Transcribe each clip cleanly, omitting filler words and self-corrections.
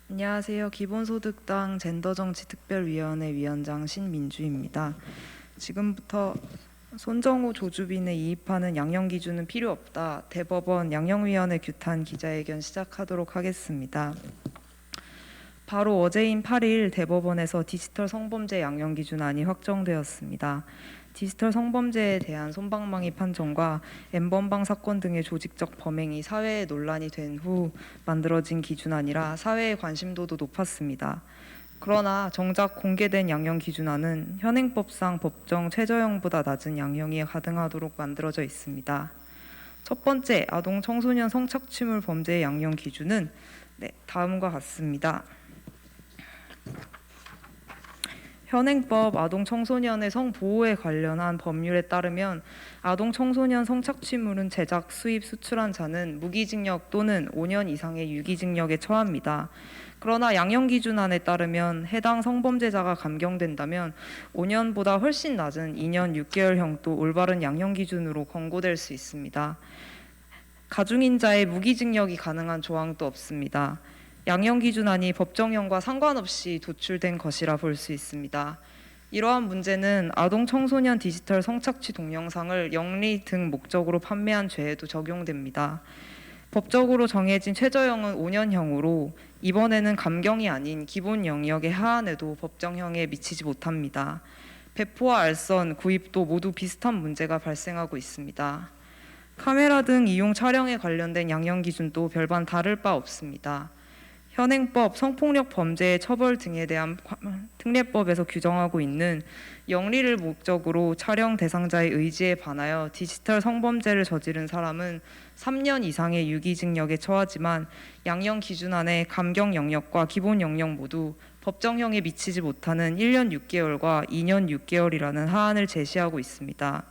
안녕하세요. 기본소득당 젠더정치특별위원회 위원장 신민주입니다. 지금부터 손정호 조주빈의 이입하는 양형기준은 필요 없다. 대법원 양형위원회 규탄 기자회견 시작하도록 하겠습니다. 바로 어제인 8일 대법원에서 디지털 성범죄 양형기준안이 확정되었습니다. 디지털 성범죄에 대한 솜방망이 판정과 N번방 사건 등의 조직적 범행이 사회에 논란이 된 후 만들어진 기준안이라 사회의 관심도도 높았습니다. 그러나 정작 공개된 양형 기준안은 현행법상 법정 최저형보다 낮은 양형이 가능하도록 만들어져 있습니다. 첫 번째, 아동 청소년 성착취물 범죄의 양형 기준은 다음과 같습니다. 현행법 아동 청소년의 성보호에 관련한 법률에 따르면 아동 청소년 성착취물은 제작, 수입, 수출한 자는 무기징역 또는 5년 이상의 유기징역에 처합니다. 그러나 양형기준안에 따르면 해당 성범죄자가 감경된다면 5년보다 훨씬 낮은 2년 6개월형도 올바른 양형기준으로 권고될 수 있습니다. 가중인자의 무기징역이 가능한 조항도 없습니다. 양형기준안이 법정형과 상관없이 도출된 것이라 볼 수 있습니다. 이러한 문제는 아동 청소년 디지털 성착취 동영상을 영리 등 목적으로 판매한 죄에도 적용됩니다. 법적으로 정해진 최저형은 5년형으로 이번에는 감경이 아닌 기본 영역의 하한에도 법정형에 미치지 못합니다. 배포와 알선, 구입도 모두 비슷한 문제가 발생하고 있습니다. 카메라 등 이용 촬영에 관련된 양형 기준도 별반 다를 바 없습니다. 현행법 성폭력 범죄의 처벌 등에 대한 특례법에서 규정하고 있는 영리를 목적으로 촬영 대상자의 의지에 반하여 디지털 성범죄를 저지른 사람은 3년 이상의 유기징역에 처하지만 양형 기준안의 감경 영역과 기본 영역 모두 법정형에 미치지 못하는 1년 6개월과 2년 6개월이라는 하한을 제시하고 있습니다.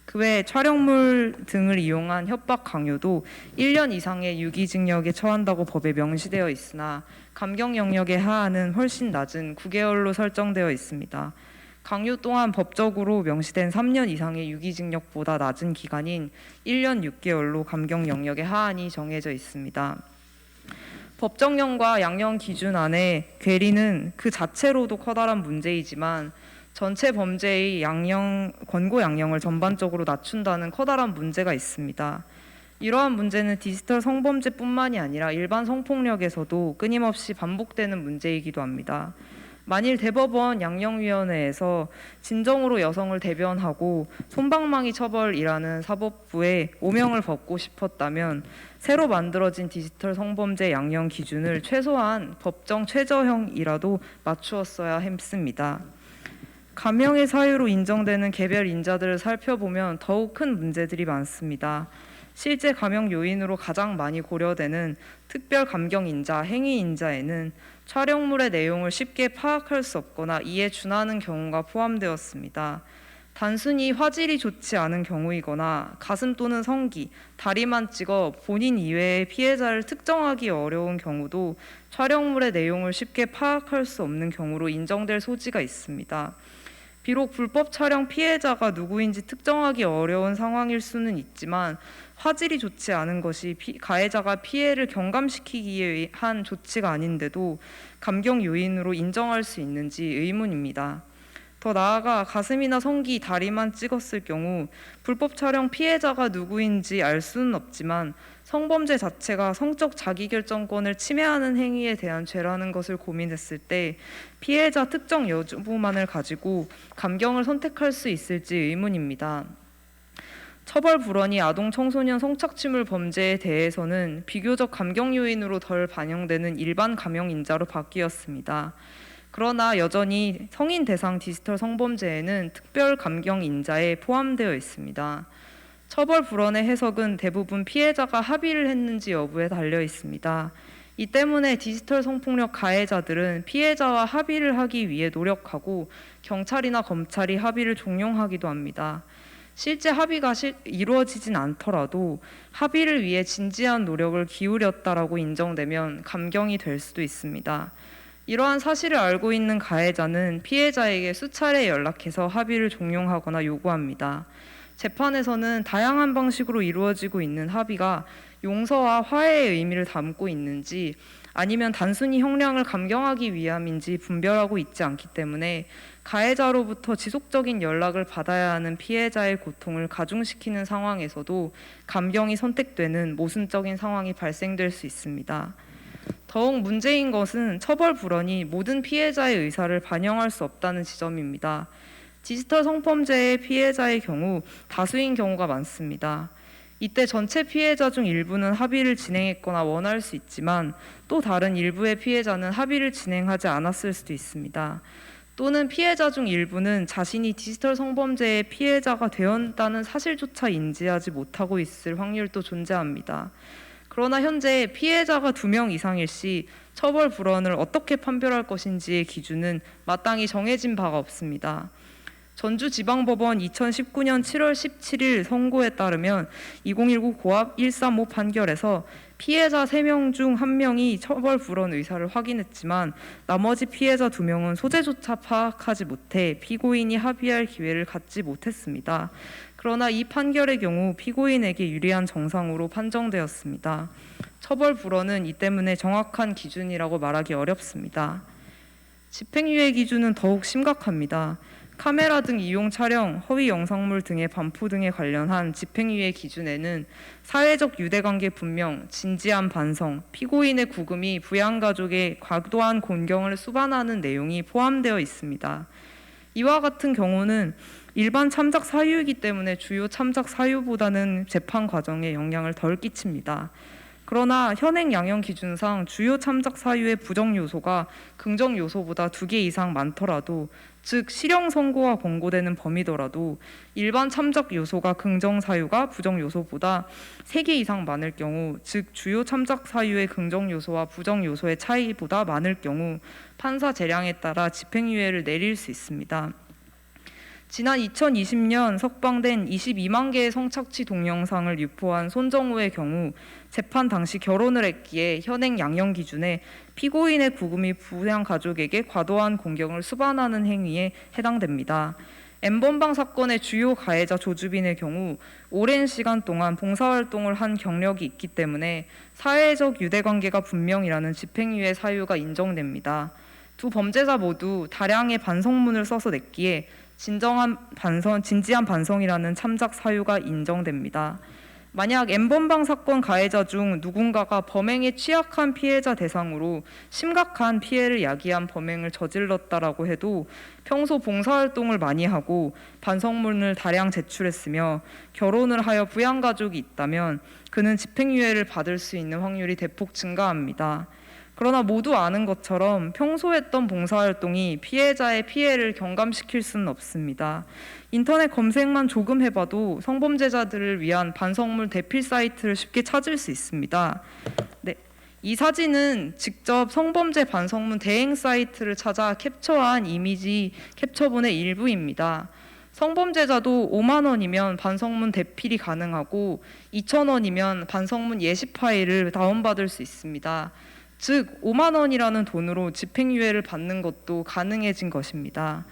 그 외 촬영물 등을 이용한 협박 강요도 1년 이상의 유기징역에 처한다고 법에 명시되어 있으나 감경 영역의 하한은 훨씬 낮은 9개월로 설정되어 있습니다. 강요 또한 법적으로 명시된 3년 이상의 유기징역보다 낮은 기간인 1년 6개월로 감경 영역의 하한이 정해져 있습니다. 법정형과 양형 기준 안의 괴리는 그 자체로도 커다란 문제이지만 전체 범죄의 권고 양형을 전반적으로 낮춘다는 커다란 문제가 있습니다. 이러한 문제는 디지털 성범죄뿐만이 아니라 일반 성폭력에서도 끊임없이 반복되는 문제이기도 합니다. 만일 대법원 양형위원회에서 진정으로 여성을 대변하고 솜방망이 처벌이라는 사법부에 오명을 벗고 싶었다면 새로 만들어진 디지털 성범죄 양형 기준을 최소한 법정 최저형이라도 맞추었어야 했습니다. 감형의 사유로 인정되는 개별 인자들을 살펴보면 더욱 큰 문제들이 많습니다. 실제 감형 요인으로 가장 많이 고려되는 특별 감경 인자, 행위 인자에는 촬영물의 내용을 쉽게 파악할 수 없거나 이에 준하는 경우가 포함되었습니다. 단순히 화질이 좋지 않은 경우이거나 가슴 또는 성기, 다리만 찍어 본인 이외의 피해자를 특정하기 어려운 경우도 촬영물의 내용을 쉽게 파악할 수 없는 경우로 인정될 소지가 있습니다. 비록 불법 촬영 피해자가 누구인지 특정하기 어려운 상황일 수는 있지만 화질이 좋지 않은 것이 가해자가 피해를 경감시키기 위한 조치가 아닌데도 감경 요인으로 인정할 수 있는지 의문입니다. 더 나아가 가슴이나 성기, 다리만 찍었을 경우 불법 촬영 피해자가 누구인지 알 수는 없지만 성범죄 자체가 성적 자기결정권을 침해하는 행위에 대한 죄라는 것을 고민했을 때 피해자 특정 여부만을 가지고 감경을 선택할 수 있을지 의문입니다. 처벌 불원이 아동 청소년 성착취물 범죄에 대해서는 비교적 감경 요인으로 덜 반영되는 일반 감형 인자로 바뀌었습니다. 그러나 여전히 성인 대상 디지털 성범죄에는 특별 감경 인자에 포함되어 있습니다. 처벌 불원의 해석은 대부분 피해자가 합의를 했는지 여부에 달려 있습니다. 이 때문에 디지털 성폭력 가해자들은 피해자와 합의를 하기 위해 노력하고 경찰이나 검찰이 합의를 종용하기도 합니다. 실제 합의가 이루어지진 않더라도 합의를 위해 진지한 노력을 기울였다라고 인정되면 감경이 될 수도 있습니다. 이러한 사실을 알고 있는 가해자는 피해자에게 수차례 연락해서 합의를 종용하거나 요구합니다. 재판에서는 다양한 방식으로 이루어지고 있는 합의가 용서와 화해의 의미를 담고 있는지 아니면 단순히 형량을 감경하기 위함인지 분별하고 있지 않기 때문에 가해자로부터 지속적인 연락을 받아야 하는 피해자의 고통을 가중시키는 상황에서도 감경이 선택되는 모순적인 상황이 발생될 수 있습니다. 더욱 문제인 것은 처벌 불원이 모든 피해자의 의사를 반영할 수 없다는 지점입니다. 디지털 성범죄의 피해자의 경우 다수인 경우가 많습니다. 이때 전체 피해자 중 일부는 합의를 진행했거나 원할 수 있지만 또 다른 일부의 피해자는 합의를 진행하지 않았을 수도 있습니다. 또는 피해자 중 일부는 자신이 디지털 성범죄의 피해자가 되었다는 사실조차 인지하지 못하고 있을 확률도 존재합니다. 그러나 현재 피해자가 2명 이상일 시 처벌 불원을 어떻게 판별할 것인지의 기준은 마땅히 정해진 바가 없습니다. 전주지방법원 2019년 7월 17일 선고에 따르면 2019 고압 135 판결에서 피해자 3명 중 1명이 처벌 불원 의사를 확인했지만 나머지 피해자 2명은 소재조차 파악하지 못해 피고인이 합의할 기회를 갖지 못했습니다. 그러나 이 판결의 경우 피고인에게 유리한 정상으로 판정되었습니다. 처벌 불원은 이 때문에 정확한 기준이라고 말하기 어렵습니다. 집행유예 기준은 더욱 심각합니다. 카메라 등 이용 촬영, 허위 영상물 등의 반포 등에 관련한 집행유예 기준에는 사회적 유대관계 분명, 진지한 반성, 피고인의 구금이 부양가족의 과도한 곤경을 수반하는 내용이 포함되어 있습니다. 이와 같은 경우는 일반 참작 사유이기 때문에 주요 참작 사유보다는 재판 과정에 영향을 덜 끼칩니다. 그러나 현행 양형 기준상 주요 참작 사유의 부정 요소가 긍정 요소보다 2개 이상 많더라도, 즉 실형 선고가 권고되는 범위더라도 일반 참작 요소가 긍정 사유가 부정 요소보다 3개 이상 많을 경우, 즉 주요 참작 사유의 긍정 요소와 부정 요소의 차이보다 많을 경우 판사 재량에 따라 집행유예를 내릴 수 있습니다. 지난 2020년 석방된 22만 개의 성착취 동영상을 유포한 손정우의 경우 재판 당시 결혼을 했기에 현행 양형 기준에 피고인의 구금이 부양 가족에게 과도한 공경을 수반하는 행위에 해당됩니다. N번방 사건의 주요 가해자 조주빈의 경우 오랜 시간 동안 봉사활동을 한 경력이 있기 때문에 사회적 유대관계가 분명이라는 집행유예 사유가 인정됩니다. 두 범죄자 모두 다량의 반성문을 써서 냈기에 진지한 반성이라는 참작 사유가 인정됩니다. 만약 N번방 사건 가해자 중 누군가가 범행에 취약한 피해자 대상으로 심각한 피해를 야기한 범행을 저질렀다라고 해도 평소 봉사활동을 많이 하고 반성문을 다량 제출했으며 결혼을 하여 부양가족이 있다면 그는 집행유예를 받을 수 있는 확률이 대폭 증가합니다. 그러나 모두 아는 것처럼 평소 했던 봉사활동이 피해자의 피해를 경감시킬 수는 없습니다. 인터넷 검색만 조금 해봐도 성범죄자들을 위한 반성문 대필 사이트를 쉽게 찾을 수 있습니다. 네, 이 사진은 직접 성범죄 반성문 대행 사이트를 찾아 캡처한 이미지 캡처본의 일부입니다. 성범죄자도 5만 원이면 반성문 대필이 가능하고 2천 원이면 반성문 예시 파일을 다운받을 수 있습니다. 즉 5만 원이라는 돈으로 집행유예를 받는 것도 가능해진 것입니다.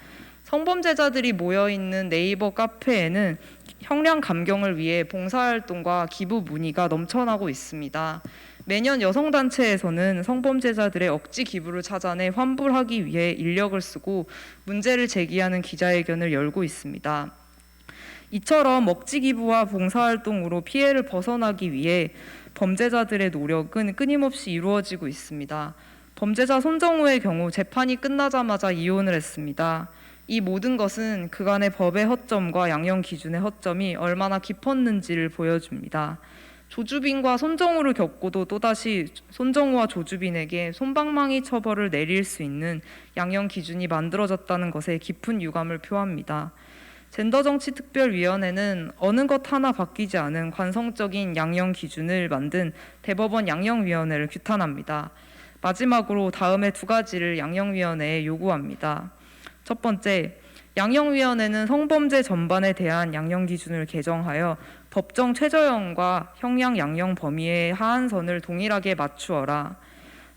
성범죄자들이 모여있는 네이버 카페에는 형량 감경을 위해 봉사활동과 기부 문의가 넘쳐나고 있습니다. 매년 여성단체에서는 성범죄자들의 억지 기부를 찾아내 환불하기 위해 인력을 쓰고 문제를 제기하는 기자회견을 열고 있습니다. 이처럼 억지 기부와 봉사활동으로 피해를 벗어나기 위해 범죄자들의 노력은 끊임없이 이루어지고 있습니다. 범죄자 손정우의 경우 재판이 끝나자마자 이혼을 했습니다. 이 모든 것은 그간의 법의 허점과 양형 기준의 허점이 얼마나 깊었는지를 보여줍니다. 조주빈과 손정우를 겪고도 또다시 손정우와 조주빈에게 솜방망이 처벌을 내릴 수 있는 양형 기준이 만들어졌다는 것에 깊은 유감을 표합니다. 젠더정치특별위원회는 어느 것 하나 바뀌지 않은 관성적인 양형 기준을 만든 대법원 양형위원회를 규탄합니다. 마지막으로 다음의 2가지를 양형위원회에 요구합니다. 첫 번째, 양형위원회는 성범죄 전반에 대한 양형 기준을 개정하여 법정 최저형과 형량 양형 범위의 하한선을 동일하게 맞추어라.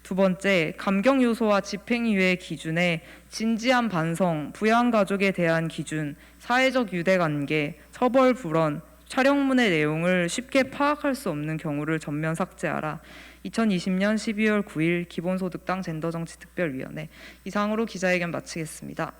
두 번째, 감경 요소와 집행유예 기준에 진지한 반성, 부양가족에 대한 기준, 사회적 유대관계, 처벌 불원, 촬영문의 내용을 쉽게 파악할 수 없는 경우를 전면 삭제하라. 2020년 12월 9일 기본소득당 젠더정치특별위원회. 이상으로 기자회견 마치겠습니다.